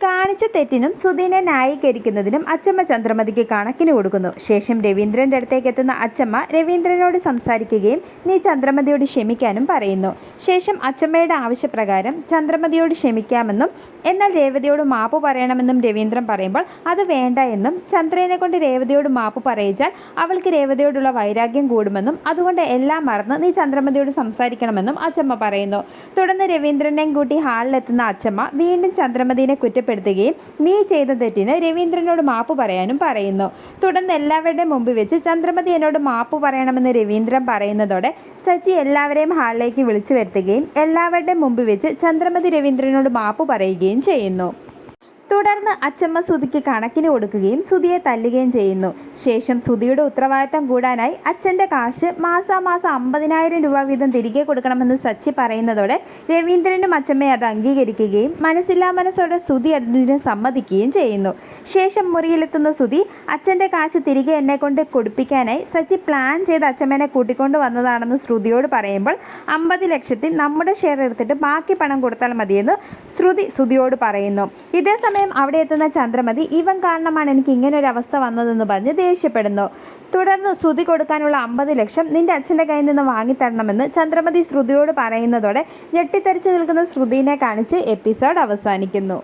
കാണിച്ച തെറ്റിനും സുധീനെ ന്യായീകരിക്കുന്നതിനും അച്ചമ്മ ചന്ദ്രമതിക്ക് കണക്കിന് കൊടുക്കുന്നു. ശേഷം രവീന്ദ്രൻ്റെ അടുത്തേക്ക് എത്തുന്ന അച്ചമ്മ രവീന്ദ്രനോട് സംസാരിക്കുകയും നീ ചന്ദ്രമതിയോട് ക്ഷമിക്കാനും പറയുന്നു. ശേഷം അച്ചമ്മയുടെ ആവശ്യപ്രകാരം ചന്ദ്രമതിയോട് ക്ഷമിക്കാമെന്നും എന്നാൽ രേവതിയോട് മാപ്പ് പറയണമെന്നും രവീന്ദ്രൻ പറയുമ്പോൾ അത് വേണ്ട എന്നും ചന്ദ്രനെ കൊണ്ട് രേവതിയോട് മാപ്പ് പറയിച്ചാൽ അവൾക്ക് രേവതിയോടുള്ള വൈരാഗ്യം കൂടുമെന്നും അതുകൊണ്ട് എല്ലാം മറന്ന് നീ ചന്ദ്രമതിയോട് സംസാരിക്കണമെന്നും അച്ചമ്മ പറയുന്നു. തുടർന്ന് രവീന്ദ്രനെയും കൂട്ടി ഹാളിലെത്തുന്ന അച്ചമ്മ വീണ്ടും ചന്ദ്രമതിയെ കുറ്റപ്പെടുത്തുകയും നീ ചെയ്ത തെറ്റിന് രവീന്ദ്രനോട് മാപ്പ് പറയാനും പറയുന്നു. തുടർന്ന് എല്ലാവരുടെയും മുമ്പിൽ വെച്ച് ചന്ദ്രമതി എന്നോട് മാപ്പ് പറയണമെന്ന് രവീന്ദ്രൻ പറയുന്നതോടെ സച്ചി എല്ലാവരെയും ഹാളിലേക്ക് വിളിച്ചു വരുത്തുകയും എല്ലാവരുടെയും മുമ്പിൽ വെച്ച് ചന്ദ്രമതി രവീന്ദ്രനോട് മാപ്പ് പറയുകയും ചെയ്യുന്നു. തുടർന്ന് അച്ചമ്മ സുധിക്ക് കണക്കിന് കൊടുക്കുകയും സുധിയെ തല്ലുകയും ചെയ്യുന്നു. ശേഷം സുധിയുടെ ഉത്തരവാദിത്തം കൂടാനായി അച്ഛൻ്റെ കാശ് മാസാമാസം 50,000 രൂപ വീതം തിരികെ കൊടുക്കണമെന്ന് സച്ചി പറയുന്നതോടെ രവീന്ദ്രനും അച്ചമ്മയെ അത് അംഗീകരിക്കുകയും മനസ്സില്ലാ മനസ്സോടെ സുധി അതിന് സമ്മതിക്കുകയും ചെയ്യുന്നു. ശേഷം മുറിയിലെത്തുന്ന സുധി അച്ഛൻ്റെ കാശ് തിരികെ എന്നെ കൊണ്ട് കൊടുപ്പിക്കാനായി സച്ചി പ്ലാൻ ചെയ്ത് അച്ചമ്മേനെ കൂട്ടിക്കൊണ്ട് വന്നതാണെന്ന് ശ്രുതിയോട് പറയുമ്പോൾ 50 ലക്ഷത്തിൽ നമ്മുടെ ഷെയർ എടുത്തിട്ട് ബാക്കി പണം കൊടുത്താൽ മതിയെന്ന് സുധിയോട് പറയുന്നു. ഇതേസമയം അവിടെ എത്തുന്ന ചന്ദ്രമതി ഇവൻ കാരണമാണ് എനിക്ക് ഇങ്ങനൊരു അവസ്ഥ വന്നതെന്ന് പറഞ്ഞ് ദേഷ്യപ്പെടുന്നു. തുടർന്ന് ശ്രുതി കൊടുക്കാനുള്ള 50 ലക്ഷം നിന്റെ അച്ഛൻ്റെ കയ്യിൽ നിന്ന് വാങ്ങിത്തരണമെന്ന് ചന്ദ്രമതി ശ്രുതിയോട് പറയുന്നതോടെ ഞെട്ടിത്തരിച്ചു നിൽക്കുന്ന ശ്രുതിനെ കാണിച്ച് എപ്പിസോഡ് അവസാനിക്കുന്നു.